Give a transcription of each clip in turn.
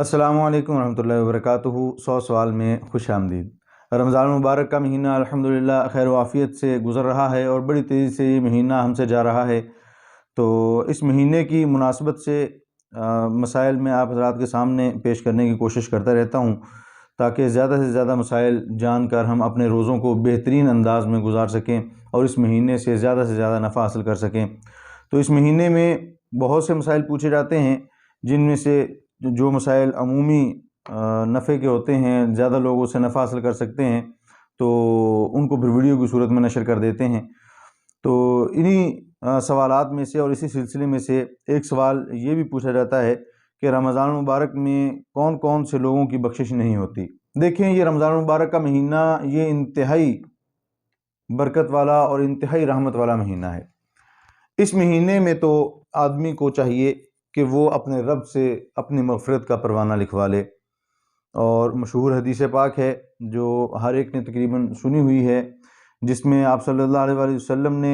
السلام علیکم ورحمۃ اللہ وبرکاتہ۔ 100 سوال میں خوش آمدید۔ رمضان المبارک کا مہینہ الحمدللہ خیر و عافیت سے گزر رہا ہے اور بڑی تیزی سے یہ مہینہ ہم سے جا رہا ہے۔ تو اس مہینے کی مناسبت سے مسائل میں آپ حضرات کے سامنے پیش کرنے کی کوشش کرتا رہتا ہوں تاکہ زیادہ سے زیادہ مسائل جان کر ہم اپنے روزوں کو بہترین انداز میں گزار سکیں اور اس مہینے سے زیادہ نفع حاصل کر سکیں۔ تو اس مہینے میں بہت سے مسائل پوچھے جاتے ہیں، جن میں سے جو مسائل عمومی نفع کے ہوتے ہیں، زیادہ لوگ اس سے نفع حاصل کر سکتے ہیں، تو ان کو پھر ویڈیو کی صورت میں نشر کر دیتے ہیں۔ تو انہی سوالات میں سے اور اسی سلسلے میں سے ایک سوال یہ بھی پوچھا جاتا ہے کہ رمضان المبارک میں کون کون سے لوگوں کی بخشش نہیں ہوتی۔ دیکھیں، یہ رمضان المبارک کا مہینہ یہ انتہائی برکت والا اور انتہائی رحمت والا مہینہ ہے۔ اس مہینے میں تو آدمی کو چاہیے کہ وہ اپنے رب سے اپنی مغفرت کا پروانہ لکھوا لے، اور مشہور حدیث پاک ہے جو ہر ایک نے تقریباً سنی ہوئی ہے، جس میں آپ صلی اللہ علیہ وآلہ وسلم نے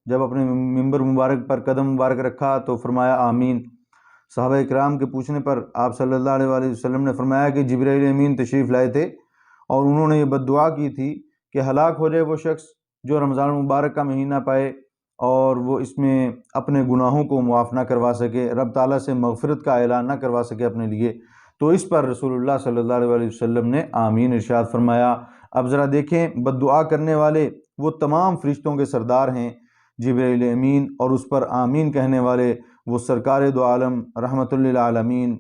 جب اپنے ممبر مبارک پر قدم مبارک رکھا تو فرمایا آمین۔ صحابہ اکرام کے پوچھنے پر آپ صلی اللہ علیہ وآلہ وسلم نے فرمایا کہ جبرائیل امین تشریف لائے تھے اور انہوں نے یہ بد دعا کی تھی کہ ہلاک ہو جائے وہ شخص جو رمضان المبارک کا مہینہ پائے اور وہ اس میں اپنے گناہوں کو معاف نہ کروا سکے، رب تعالیٰ سے مغفرت کا اعلان نہ کروا سکے اپنے لیے۔ تو اس پر رسول اللہ صلی اللہ علیہ وسلم نے آمین ارشاد فرمایا۔ اب ذرا دیکھیں، بد دعا کرنے والے وہ تمام فرشتوں کے سردار ہیں جبرائیل امین، اور اس پر آمین کہنے والے وہ سرکار دو عالم رحمت للعالمین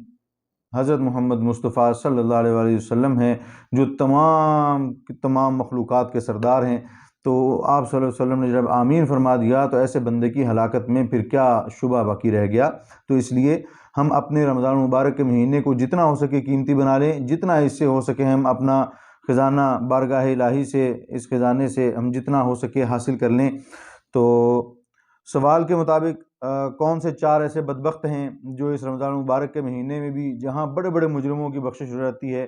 حضرت محمد مصطفیٰ صلی اللہ علیہ وآلہ وسلم ہیں، جو تمام مخلوقات کے سردار ہیں۔ تو آپ صلی اللہ علیہ وسلم نے جب آمین فرما دیا تو ایسے بندے کی ہلاکت میں پھر کیا شبہ باقی رہ گیا۔ تو اس لیے ہم اپنے رمضان المبارک کے مہینے کو جتنا ہو سکے قیمتی بنا لیں، جتنا اس سے ہو سکے ہم اپنا خزانہ بارگاہ الہی سے، اس خزانے سے ہم جتنا ہو سکے حاصل کر لیں۔ تو سوال کے مطابق کون سے 4 ایسے بدبخت ہیں جو اس رمضان المبارک کے مہینے میں بھی جہاں بڑے بڑے مجرموں کی بخشش ہو جاتی ہے،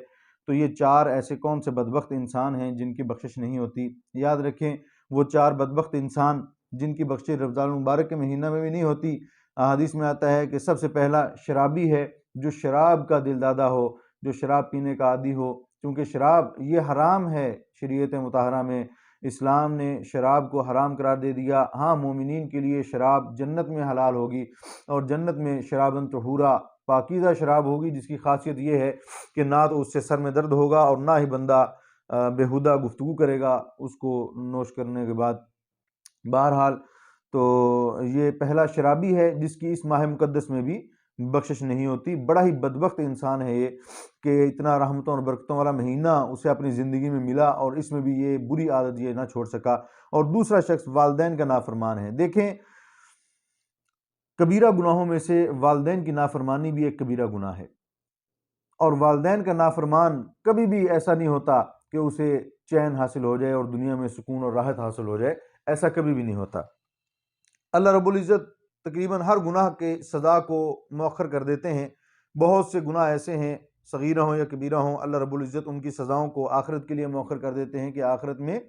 تو یہ 4 ایسے کون سے بدبخت انسان ہیں جن کی بخشش نہیں ہوتی؟ یاد رکھیں، وہ 4 بدبخت انسان جن کی بخشش رمضان المبارک کے مہینہ میں بھی نہیں ہوتی، حدیث میں آتا ہے کہ سب سے پہلا شرابی ہے، جو شراب کا دل دادا ہو، جو شراب پینے کا عادی ہو، کیونکہ شراب یہ حرام ہے۔ شریعت مطہرہ میں اسلام نے شراب کو حرام قرار دے دیا۔ ہاں، مومنین کے لیے شراب جنت میں حلال ہوگی، اور جنت میں شرابن طہورا، پاکیزہ شراب ہوگی، جس کی خاصیت یہ ہے کہ نہ تو اس سے سر میں درد ہوگا اور نہ ہی بندہ بیہودہ گفتگو کرے گا اس کو نوش کرنے کے بعد۔ بہرحال تو یہ پہلا شرابی ہے جس کی اس ماہ مقدس میں بھی بخشش نہیں ہوتی۔ بڑا ہی بدبخت انسان ہے یہ کہ اتنا رحمتوں اور برکتوں والا مہینہ اسے اپنی زندگی میں ملا اور اس میں بھی یہ بری عادت یہ نہ چھوڑ سکا۔ اور دوسرا شخص والدین کا نافرمان ہے۔ دیکھیں، کبیرہ گناہوں میں سے والدین کی نافرمانی بھی ایک کبیرہ گناہ ہے، اور والدین کا نافرمان کبھی بھی ایسا نہیں ہوتا کہ اسے چین حاصل ہو جائے اور دنیا میں سکون اور راحت حاصل ہو جائے، ایسا کبھی بھی نہیں ہوتا۔ اللہ رب العزت تقریباً ہر گناہ کے سزا کو مؤخر کر دیتے ہیں۔ بہت سے گناہ ایسے ہیں، صغیرہ ہوں یا کبیرہ ہوں، اللہ رب العزت ان کی سزاؤں کو آخرت کے لیے مؤخر کر دیتے ہیں کہ آخرت میں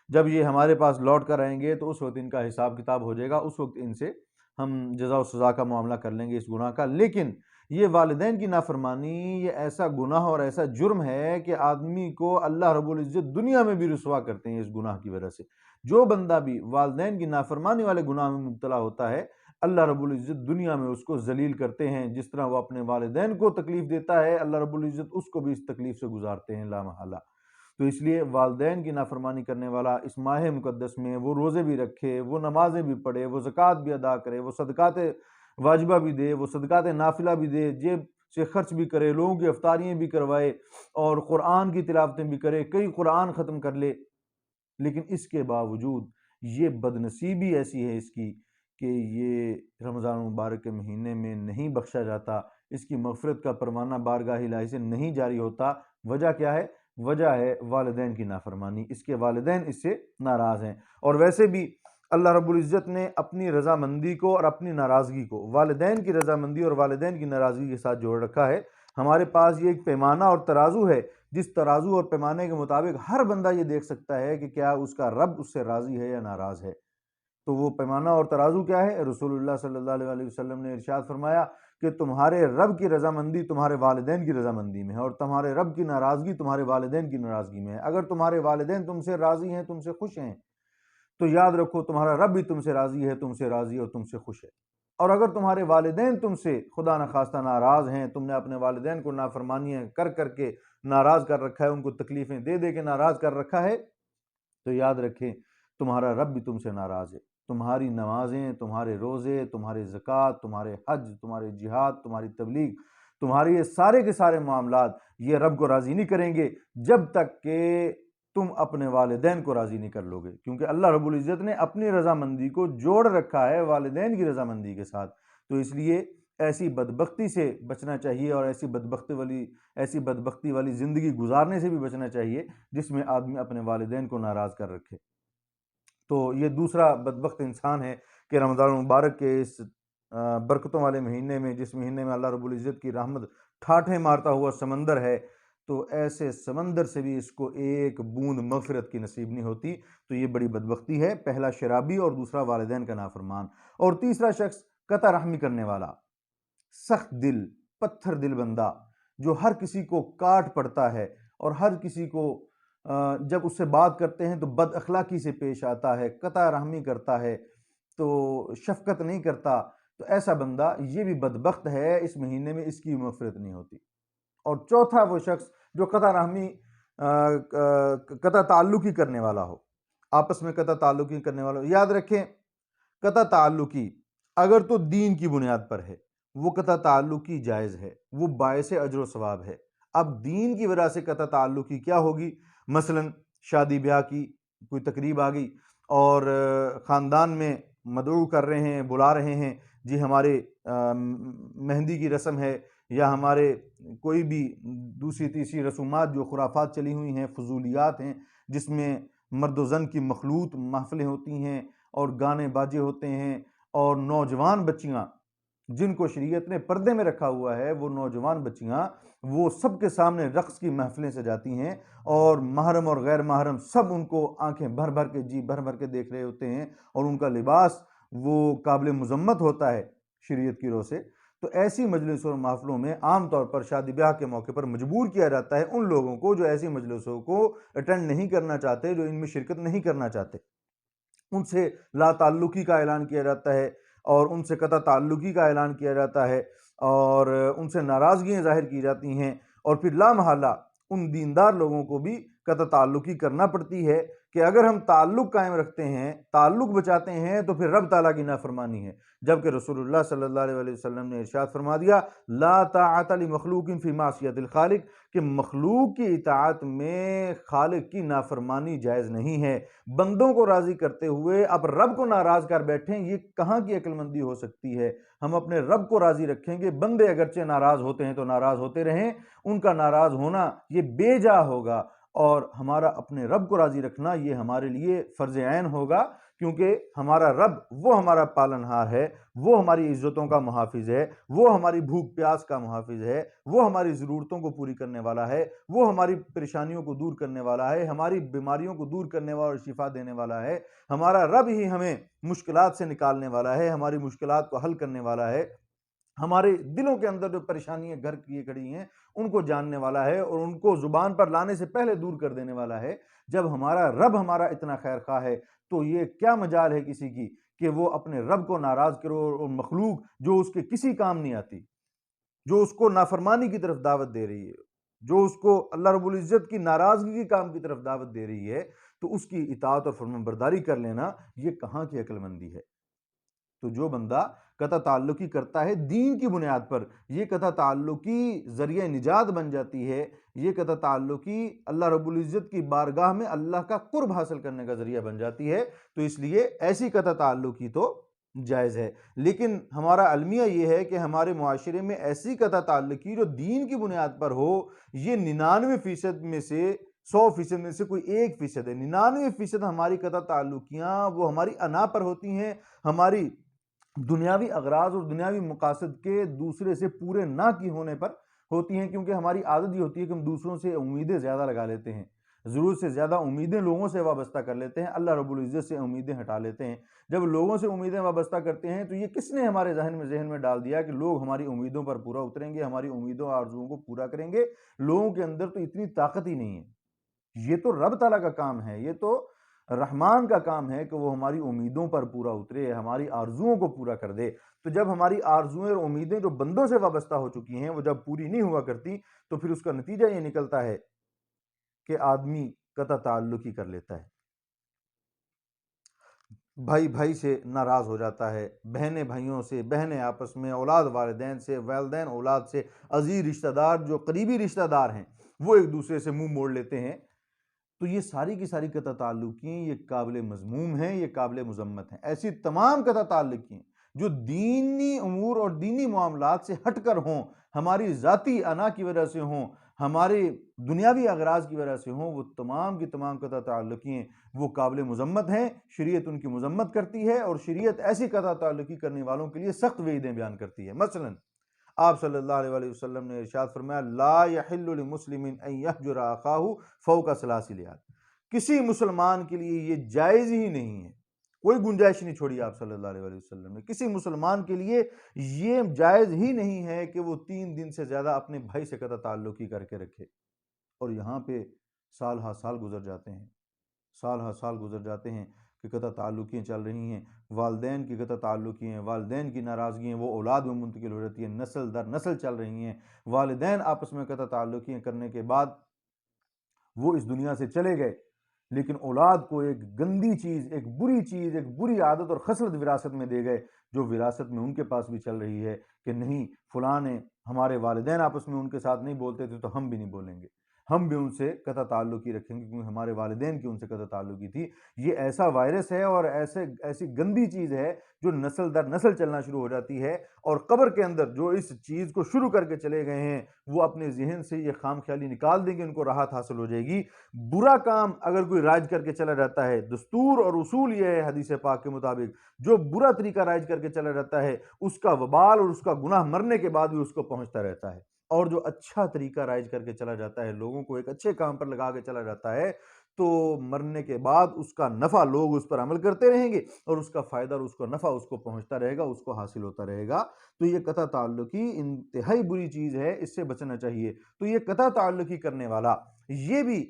جب یہ ہمارے پاس لوٹ کر آئیں گے تو اس وقت ان کا حساب کتاب ہو جائے گا، اس وقت ان سے ہم جزا و سزا کا معاملہ کر لیں گے اس گناہ کا۔ لیکن یہ والدین کی نافرمانی یہ ایسا گناہ اور ایسا جرم ہے کہ آدمی کو اللہ رب العزت دنیا میں بھی رسوا کرتے ہیں اس گناہ کی وجہ سے۔ جو بندہ بھی والدین کی نافرمانی والے گناہ میں مبتلا ہوتا ہے، اللہ رب العزت دنیا میں اس کو ذلیل کرتے ہیں۔ جس طرح وہ اپنے والدین کو تکلیف دیتا ہے، اللہ رب العزت اس کو بھی اس تکلیف سے گزارتے ہیں لا محالہ۔ تو اس لیے والدین کی نافرمانی کرنے والا اس ماہ مقدس میں وہ روزے بھی رکھے، وہ نمازیں بھی پڑھے، وہ زکوٰۃ بھی ادا کرے، وہ صدقات واجبہ بھی دے، وہ صدقات نافلہ بھی دے، جیب سے خرچ بھی کرے، لوگوں کی افطاریاں بھی کروائے، اور قرآن کی تلاوتیں بھی کرے، کئی قرآن ختم کر لے، لیکن اس کے باوجود یہ بدنصیبی ایسی ہے اس کی کہ یہ رمضان المبارک کے مہینے میں نہیں بخشا جاتا، اس کی مغفرت کا پروانہ بارگاہ الہی سے نہیں جاری ہوتا۔ وجہ کیا ہے؟ وجہ ہے والدین کی نافرمانی، اس کے والدین اس سے ناراض ہیں۔ اور ویسے بھی اللہ رب العزت نے اپنی رضامندی کو اور اپنی ناراضگی کو والدین کی رضامندی اور والدین کی ناراضگی کے ساتھ جوڑ رکھا ہے۔ ہمارے پاس یہ ایک پیمانہ اور ترازو ہے، جس ترازو اور پیمانے کے مطابق ہر بندہ یہ دیکھ سکتا ہے کہ کیا اس کا رب اس سے راضی ہے یا ناراض ہے۔ تو وہ پیمانہ اور ترازو کیا ہے؟ رسول اللہ صلی اللہ علیہ وسلم نے ارشاد فرمایا کہ تمہارے رب کی رضامندی تمہارے والدین کی رضامندی میں ہے، اور تمہارے رب کی ناراضگی تمہارے والدین کی ناراضگی میں ہے۔ اگر تمہارے والدین تم سے راضی ہیں، تم سے خوش ہیں، تو یاد رکھو تمہارا رب بھی تم سے راضی ہے، تم سے راضی اور تم سے خوش ہے۔ اور اگر تمہارے والدین تم سے خدا نخواستہ ناراض ہیں، تم نے اپنے والدین کو نافرمانیاں کر کر کے ناراض کر رکھا ہے، ان کو تکلیفیں دے دے کے ناراض کر رکھا ہے، تو یاد رکھیں تمہارا رب بھی تم سے ناراض ہے۔ تمہاری نمازیں، تمہارے روزے، تمہارے زکوٰۃ، تمہارے حج، تمہارے جہاد، تمہاری تبلیغ، تمہارے یہ سارے کے سارے معاملات یہ رب کو راضی نہیں کریں گے جب تک کہ تم اپنے والدین کو راضی نہیں کر لو گے، کیونکہ اللہ رب العزت نے اپنی رضامندی کو جوڑ رکھا ہے والدین کی رضامندی کے ساتھ۔ تو اس لیے ایسی بدبختی سے بچنا چاہیے، اور ایسی بدبختی والی زندگی گزارنے سے بھی بچنا چاہیے جس میں آدمی اپنے والدین کو ناراض کر رکھے۔ تو یہ دوسرا بدبخت انسان ہے کہ رمضان المبارک کے اس برکتوں والے مہینے میں، جس مہینے میں اللہ رب العزت کی رحمت ٹھاٹھیں مارتا ہوا سمندر ہے، تو ایسے سمندر سے بھی اس کو ایک بوند مغفرت کی نصیب نہیں ہوتی۔ تو یہ بڑی بدبختی ہے، پہلا شرابی اور دوسرا والدین کا نافرمان، اور تیسرا شخص قطع رحمی کرنے والا، سخت دل، پتھر دل بندہ، جو ہر کسی کو کاٹ پڑتا ہے اور ہر کسی کو جب اس سے بات کرتے ہیں تو بد اخلاقی سے پیش آتا ہے، قطع رحمی کرتا ہے، تو شفقت نہیں کرتا، تو ایسا بندہ یہ بھی بدبخت ہے، اس مہینے میں اس کی مغفرت نہیں ہوتی۔ اور چوتھا وہ شخص جو قطع رحمی قطع تعلقی کرنے والا ہو، آپس میں قطع تعلقی کرنے والا ہو۔ یاد رکھیں قطع تعلقی اگر تو دین کی بنیاد پر ہے، وہ قطع تعلقی جائز ہے، وہ باعث اجر و ثواب ہے۔ اب دین کی وجہ سے قطع تعلقی کیا ہوگی؟ مثلا شادی بیاہ کی کوئی تقریب آ گئی اور خاندان میں مدعو کر رہے ہیں، بلا رہے ہیں، جی ہمارے مہندی کی رسم ہے، یا ہمارے کوئی بھی دوسری تیسری رسومات جو خرافات چلی ہوئی ہیں، فضولیات ہیں، جس میں مرد و زن کی مخلوط محفلیں ہوتی ہیں اور گانے باجے ہوتے ہیں، اور نوجوان بچیاں جن کو شریعت نے پردے میں رکھا ہوا ہے، وہ نوجوان بچیاں وہ سب کے سامنے رقص کی محفلیں سجاتی ہیں، اور محرم اور غیر محرم سب ان کو آنکھیں بھر بھر کے جی بھر بھر کے دیکھ رہے ہوتے ہیں، اور ان کا لباس وہ قابل مذمت ہوتا ہے شریعت کی روح سے۔ تو ایسی مجلسوں اور محفلوں میں عام طور پر شادی بیاہ کے موقع پر مجبور کیا جاتا ہے ان لوگوں کو جو ایسی مجلسوں کو اٹینڈ نہیں کرنا چاہتے، جو ان میں شرکت نہیں کرنا چاہتے، ان سے لا تعلقی کا اعلان کیا جاتا ہے، اور ان سے قطع تعلقی کا اعلان کیا جاتا ہے، اور ان سے ناراضگیاں ظاہر کی جاتی ہیں، اور پھر لا محالہ ان دیندار لوگوں کو بھی قطع تعلقی کرنا پڑتی ہے کہ اگر ہم تعلق قائم رکھتے ہیں، تعلق بچاتے ہیں، تو پھر رب تعالیٰ کی نافرمانی ہے، جبکہ رسول اللہ صلی اللہ علیہ وسلم نے ارشاد فرما دیا لا طاعت لمخلوق فی معصیت الخالق، کہ مخلوق کی اطاعت میں خالق کی نافرمانی جائز نہیں ہے۔ بندوں کو راضی کرتے ہوئے اب رب کو ناراض کر بیٹھیں، یہ کہاں کی عقل مندی ہو سکتی ہے؟ ہم اپنے رب کو راضی رکھیں گے، بندے اگرچہ ناراض ہوتے ہیں تو ناراض ہوتے رہیں، ان کا ناراض ہونا یہ بے جا ہوگا، اور ہمارا اپنے رب کو راضی رکھنا یہ ہمارے لیے فرض عین ہوگا، کیونکہ ہمارا رب وہ ہمارا پالنہار ہے، وہ ہماری عزتوں کا محافظ ہے، وہ ہماری بھوک پیاس کا محافظ ہے، وہ ہماری ضرورتوں کو پوری کرنے والا ہے، وہ ہماری پریشانیوں کو دور کرنے والا ہے، ہماری بیماریوں کو دور کرنے والا اور شفا دینے والا ہے۔ ہمارا رب ہی ہمیں مشکلات سے نکالنے والا ہے، ہماری مشکلات کو حل کرنے والا ہے، ہمارے دلوں کے اندر جو پریشانیاں گھر کیے کھڑی ہیں ان کو جاننے والا ہے، اور ان کو زبان پر لانے سے پہلے دور کر دینے والا ہے۔ جب ہمارا رب ہمارا اتنا خیر خواہ ہے تو یہ کیا مجال ہے کسی کی کہ وہ اپنے رب کو ناراض کرو، اور مخلوق جو اس کے کسی کام نہیں آتی، جو اس کو نافرمانی کی طرف دعوت دے رہی ہے، جو اس کو اللہ رب العزت کی ناراضگی کے کام کی طرف دعوت دے رہی ہے، تو اس کی اطاعت اور فرمانبرداری کر لینا یہ کہاں کی عقل مندی ہے؟ تو جو بندہ قطع تعلقی کرتا ہے دین کی بنیاد پر، یہ قطع تعلقی ذریعہ نجات بن جاتی ہے، یہ قطع تعلقی اللہ رب العزت کی بارگاہ میں اللہ کا قرب حاصل کرنے کا ذریعہ بن جاتی ہے۔ تو اس لیے ایسی قطع تعلقی تو جائز ہے، لیکن ہمارا المیہ یہ ہے کہ ہمارے معاشرے میں ایسی قطع تعلقی جو دین کی بنیاد پر ہو، یہ 99% میں سے 100% میں سے کوئی 1% ہے۔ 99% ہماری قطع تعلقیاں وہ ہماری انا پر ہوتی ہیں، ہماری دنیاوی اغراض اور دنیاوی مقاصد کے دوسرے سے پورے نہ کی ہونے پر ہوتی ہیں، کیونکہ ہماری عادت یہ ہوتی ہے کہ ہم دوسروں سے امیدیں زیادہ لگا لیتے ہیں، ضرورت سے زیادہ امیدیں لوگوں سے وابستہ کر لیتے ہیں، اللہ رب العزت سے امیدیں ہٹا لیتے ہیں۔ جب لوگوں سے امیدیں وابستہ کرتے ہیں تو یہ کس نے ہمارے ذہن میں ڈال دیا کہ لوگ ہماری امیدوں پر پورا اتریں گے، ہماری امیدوں اور آرزوؤں کو پورا کریں گے؟ لوگوں کے اندر تو اتنی طاقت ہی نہیں ہے۔ یہ تو رب تعالیٰ کا کام ہے، یہ تو رحمان کا کام ہے کہ وہ ہماری امیدوں پر پورا اترے، ہماری آرزوؤں کو پورا کر دے۔ تو جب ہماری آرزویں اور امیدیں جو بندوں سے وابستہ ہو چکی ہیں وہ جب پوری نہیں ہوا کرتی تو پھر اس کا نتیجہ یہ نکلتا ہے کہ آدمی قطع تعلق ہی کر لیتا ہے، بھائی بھائی سے ناراض ہو جاتا ہے، بہنیں بھائیوں سے، بہنیں آپس میں، اولاد والدین سے، والدین اولاد سے، عزیز رشتہ دار جو قریبی رشتہ دار ہیں وہ ایک دوسرے سے منہ موڑ لیتے ہیں۔ تو یہ ساری کی ساری قطع تعلقیں یہ قابل مذموم ہیں، یہ قابل مذمت ہیں۔ ایسی تمام قطع تعلقیں جو دینی امور اور دینی معاملات سے ہٹ کر ہوں، ہماری ذاتی انا کی وجہ سے ہوں، ہمارے دنیاوی اغراض کی وجہ سے ہوں، وہ تمام کی تمام قطع تعلقیں وہ قابل مذمت ہیں۔ شریعت ان کی مذمت کرتی ہے اور شریعت ایسی قطع تعلقی کرنے والوں کے لیے سخت وعیدیں بیان کرتی ہے۔ مثلا آپ صلی اللہ علیہ وآلہ وسلم نے ارشاد فرمایا لا یحل لمسلم ان یحجر اخاہ فوق ثلاث لیال، کسی مسلمان کے لیے یہ جائز ہی نہیں ہے، کوئی گنجائش نہیں چھوڑی آپ صلی اللہ علیہ وآلہ وسلم نے، کسی مسلمان کے لیے یہ جائز ہی نہیں ہے کہ وہ 3 دن سے زیادہ اپنے بھائی سے قطع تعلقی کر کے رکھے۔ اور یہاں پہ سال ہا سال گزر جاتے ہیں، سال ہا سال گزر جاتے ہیں کہ قطع تعلقیں چل رہی ہیں، والدین کی قطع تعلقیں ہیں، والدین کی ناراضگیاں وہ اولاد میں منتقل ہو جاتی ہیں، نسل در نسل چل رہی ہیں۔ والدین آپس میں قطع تعلقیں کرنے کے بعد وہ اس دنیا سے چلے گئے، لیکن اولاد کو ایک گندی چیز، ایک بری چیز، ایک بری عادت اور خصلت وراثت میں دے گئے، جو وراثت میں ان کے پاس بھی چل رہی ہے کہ نہیں فلاں نے، ہمارے والدین آپس میں ان کے ساتھ نہیں بولتے تھے تو ہم بھی نہیں بولیں گے، ہم بھی ان سے قطع تعلقی رکھیں گے کیونکہ ہمارے والدین کی ان سے قطع تعلقی تھی۔ یہ ایسا وائرس ہے اور ایسی گندی چیز ہے جو نسل در نسل چلنا شروع ہو جاتی ہے، اور قبر کے اندر جو اس چیز کو شروع کر کے چلے گئے ہیں وہ اپنے ذہن سے یہ خام خیالی نکال دیں گے، ان کو راحت حاصل ہو جائے گی۔ برا کام اگر کوئی رائج کر کے چلا جاتا ہے، دستور اور اصول یہ ہے حدیث پاک کے مطابق، جو برا طریقہ رائج کر کے چلا جاتا ہے اس کا وبال اور اس کا گناہ مرنے کے بعد بھی اس کو پہنچتا رہتا ہے، اور جو اچھا طریقہ رائج کر کے چلا جاتا ہے، لوگوں کو ایک اچھے کام پر لگا کے چلا جاتا ہے، تو مرنے کے بعد اس کا نفع لوگ اس پر عمل کرتے رہیں گے اور اس کا فائدہ اور اس کا نفع اس کو پہنچتا رہے گا، اس کو حاصل ہوتا رہے گا۔ تو یہ قطع تعلقی انتہائی بری چیز ہے، اس سے بچنا چاہیے۔ تو یہ قطع تعلقی کرنے والا یہ بھی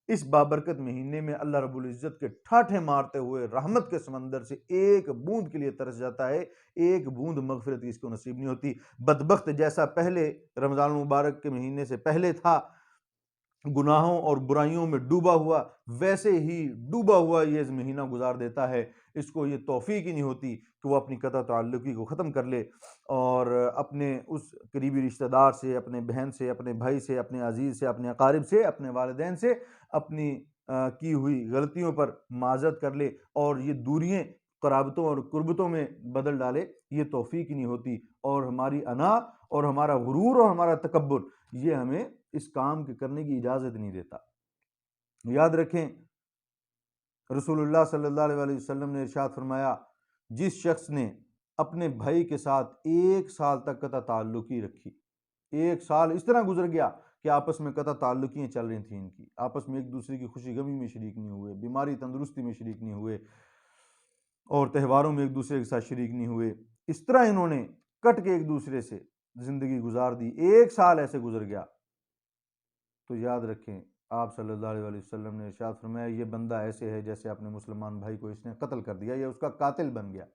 اس بابرکت مہینے میں اللہ رب العزت کے ٹھاٹھے مارتے ہوئے رحمت کے سمندر سے ایک بوند کے لیے ترس جاتا ہے، ایک بوند مغفرت کی اس کو نصیب نہیں ہوتی۔ بدبخت جیسا پہلے رمضان المبارک کے مہینے سے پہلے تھا، گناہوں اور برائیوں میں ڈوبا ہوا، ویسے ہی ڈوبا ہوا یہ مہینہ گزار دیتا ہے۔ اس کو یہ توفیق ہی نہیں ہوتی کہ وہ اپنی قطع تعلقی کو ختم کر لے اور اپنے اس قریبی رشتہ دار سے، اپنے بہن سے، اپنے بھائی سے، اپنے عزیز سے، اپنے اقارب سے، اپنے والدین سے اپنی کی ہوئی غلطیوں پر معذرت کر لے اور یہ دوریاں قرابتوں اور قربتوں میں بدل ڈالے۔ یہ توفیق ہی نہیں ہوتی، اور ہماری انا اور ہمارا غرور اور ہمارا تکبر یہ ہمیں اس کام کے کرنے کی اجازت نہیں دیتا۔ یاد رکھیں رسول اللہ صلی اللہ علیہ وآلہ وسلم نے ارشاد فرمایا جس شخص نے اپنے بھائی کے ساتھ 1 سال تک قطع تعلقی رکھی، 1 سال اس طرح گزر گیا کہ آپس میں قطع تعلقیاں چل رہی تھیں، ان کی آپس میں ایک دوسرے کی خوشی غمی میں شریک نہیں ہوئے، بیماری تندرستی میں شریک نہیں ہوئے، اور تہواروں میں ایک دوسرے کے ساتھ شریک نہیں ہوئے، اس طرح انہوں نے کٹ کے ایک دوسرے سے زندگی گزار دی، 1 سال ایسے گزر گیا، تو یاد رکھیں آپ صلی اللہ علیہ وسلم نے ارشاد فرمایا یہ بندہ ایسے ہے جیسے اپنے مسلمان بھائی کو اس نے قتل کر دیا یا اس کا قاتل بن گیا،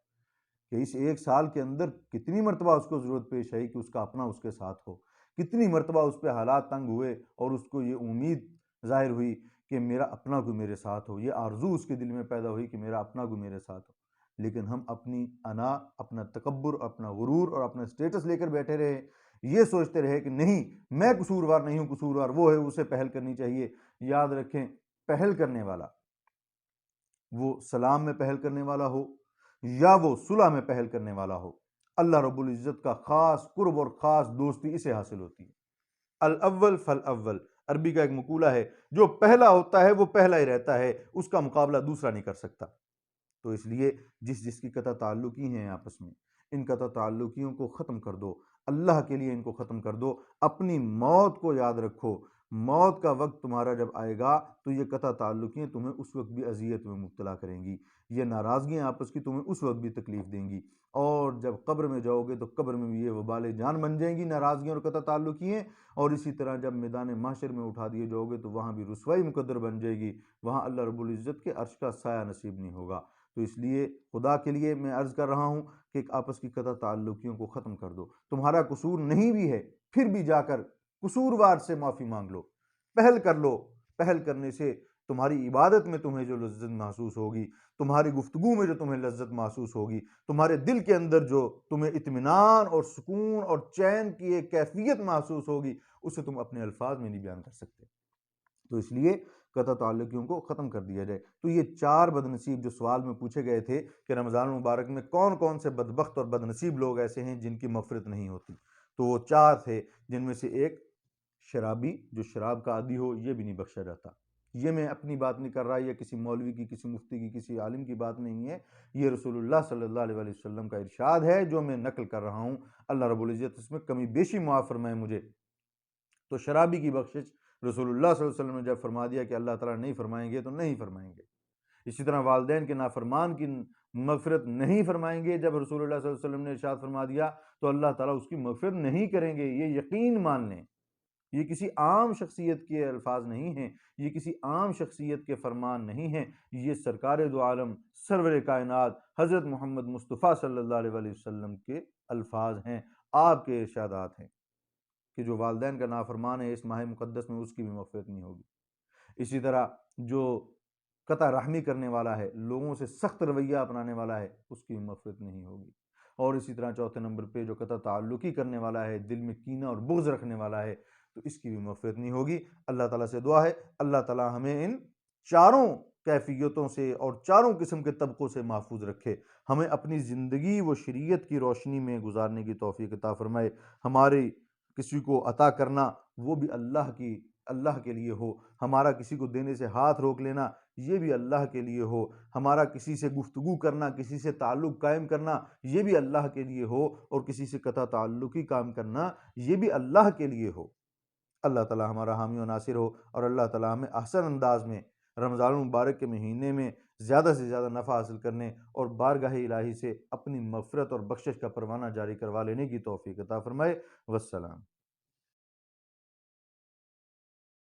کہ اس 1 سال کے اندر کتنی مرتبہ اس کو ضرورت پیش آئی کہ اس کا اپنا اس کے ساتھ ہو، کتنی مرتبہ اس پہ حالات تنگ ہوئے اور اس کو یہ امید ظاہر ہوئی کہ میرا اپنا کوئی میرے ساتھ ہو، یہ آرزو اس کے دل میں پیدا ہوئی کہ میرا اپنا کوئی میرے ساتھ ہو، لیکن ہم اپنی انا، اپنا تکبر، اپنا غرور اور اپنا سٹیٹس لے کر بیٹھے رہے، یہ سوچتے رہے کہ نہیں میں قصوروار نہیں ہوں، قصوروار وہ ہے، اسے پہل کرنی چاہیے۔ یاد رکھیں پہل کرنے والا وہ سلام میں پہل کرنے والا ہو یا وہ صلح میں پہل کرنے والا ہو، اللہ رب العزت کا خاص قرب اور خاص دوستی اسے حاصل ہوتی ہے۔ الاول فالاول، عربی کا ایک مقولہ ہے، جو پہلا ہوتا ہے وہ پہلا ہی رہتا ہے، اس کا مقابلہ دوسرا نہیں کر سکتا۔ تو اس لیے جس کی قطع تعلقی ہیں آپس میں، ان قطع تعلقیوں کو ختم کر دو، اللہ کے لیے ان کو ختم کر دو، اپنی موت کو یاد رکھو، موت کا وقت تمہارا جب آئے گا تو یہ قطع تعلقیں تمہیں اس وقت بھی اذیت میں مبتلا کریں گی، یہ ناراضگیاں آپس کی تمہیں اس وقت بھی تکلیف دیں گی، اور جب قبر میں جاؤ گے تو قبر میں بھی یہ وبال جان بن جائیں گی ناراضگیاں اور قطع تعلقیں، اور اسی طرح جب میدان محشر میں اٹھا دیے جاؤ گے تو وہاں بھی رسوائی مقدر بن جائے گی، وہاں اللہ رب العزت کے عرش کا سایہ نصیب نہیں ہوگا۔ تو اس لیے خدا کے لیے میں عرض کر رہا ہوں کہ ایک آپس کی قطع تعلقیوں کو ختم کر دو، تمہارا قصور نہیں بھی ہے پھر بھی جا کر قصوروار سے معافی مانگ لو، پہل کر لو، پہل کرنے سے تمہاری عبادت میں تمہیں جو لذت محسوس ہوگی، تمہاری گفتگو میں جو تمہیں لذت محسوس ہوگی، تمہارے دل کے اندر جو تمہیں اطمینان اور سکون اور چین کی ایک کیفیت محسوس ہوگی، اسے تم اپنے الفاظ میں نہیں بیان کر سکتے۔ تو اس لیے قطع تعلقیوں کو ختم کر دیا جائے۔ تو یہ 4 بد نصیب جو سوال میں پوچھے گئے تھے کہ رمضان المبارک میں کون کون سے بدبخت اور بد نصیب لوگ ایسے ہیں جن کی مغفرت نہیں ہوتی، تو وہ 4 تھے، جن میں سے ایک شرابی، جو شراب کا عادی ہو یہ بھی نہیں بخشا جاتا۔ یہ میں اپنی بات نہیں کر رہا، یا کسی مولوی کی، کسی مفتی کی، کسی عالم کی بات نہیں ہے، یہ رسول اللہ صلی اللہ علیہ وسلم کا ارشاد ہے جو میں نقل کر رہا ہوں۔ اللہ رب العزت اس میں کمی بیشی معاف فرمائے مجھے۔ تو شرابی کی بخشش رسول اللہ صلی اللہ علیہ وسلم نے جب فرما دیا کہ اللہ تعالیٰ نہیں فرمائیں گے تو نہیں فرمائیں گے۔ اسی طرح والدین کے نافرمان کی مغفرت نہیں فرمائیں گے، جب رسول اللہ صلی اللہ علیہ وسلم نے ارشاد فرما دیا تو اللہ تعالیٰ اس کی مغفرت نہیں کریں گے، یہ یقین مان لیں۔ یہ کسی عام شخصیت کے الفاظ نہیں ہیں، یہ کسی عام شخصیت کے فرمان نہیں ہیں، یہ سرکار دو عالم سرور کائنات حضرت محمد مصطفیٰ صلی اللہ علیہ وسلم کے الفاظ ہیں، آپ کے ارشادات ہیں کہ جو والدین کا نافرمان ہے اس ماہ مقدس میں اس کی بھی مغفرت نہیں ہوگی۔ اسی طرح جو قطع رحمی کرنے والا ہے، لوگوں سے سخت رویہ اپنانے والا ہے، اس کی بھی مغفرت نہیں ہوگی۔ اور اسی طرح چوتھے نمبر پہ جو قطع تعلقی کرنے والا ہے، دل میں کینہ اور بغض رکھنے والا ہے، تو اس کی بھی مغفرت نہیں ہوگی۔ اللہ تعالیٰ سے دعا ہے اللہ تعالیٰ ہمیں ان چاروں کیفیتوں سے اور چاروں قسم کے طبقوں سے محفوظ رکھے، ہمیں اپنی زندگی وہ شریعت کی روشنی میں گزارنے کی توفیق عطا فرمائے۔ ہماری کسی کو عطا کرنا وہ بھی اللہ کے لیے ہو، ہمارا کسی کو دینے سے ہاتھ روک لینا یہ بھی اللہ کے لیے ہو، ہمارا کسی سے گفتگو کرنا، کسی سے تعلق قائم کرنا یہ بھی اللہ کے لیے ہو، اور کسی سے قطع تعلقی کام کرنا یہ بھی اللہ کے لیے ہو۔ اللہ تعالیٰ ہمارا حامی و ناصر ہو، اور اللہ تعالیٰ ہمیں احسن انداز میں رمضان المبارک کے مہینے میں زیادہ سے زیادہ نفع حاصل کرنے اور بارگاہ الہی سے اپنی مغفرت اور بخشش کا پروانہ جاری کروا لینے کی توفیق عطا فرمائے۔ والسلام۔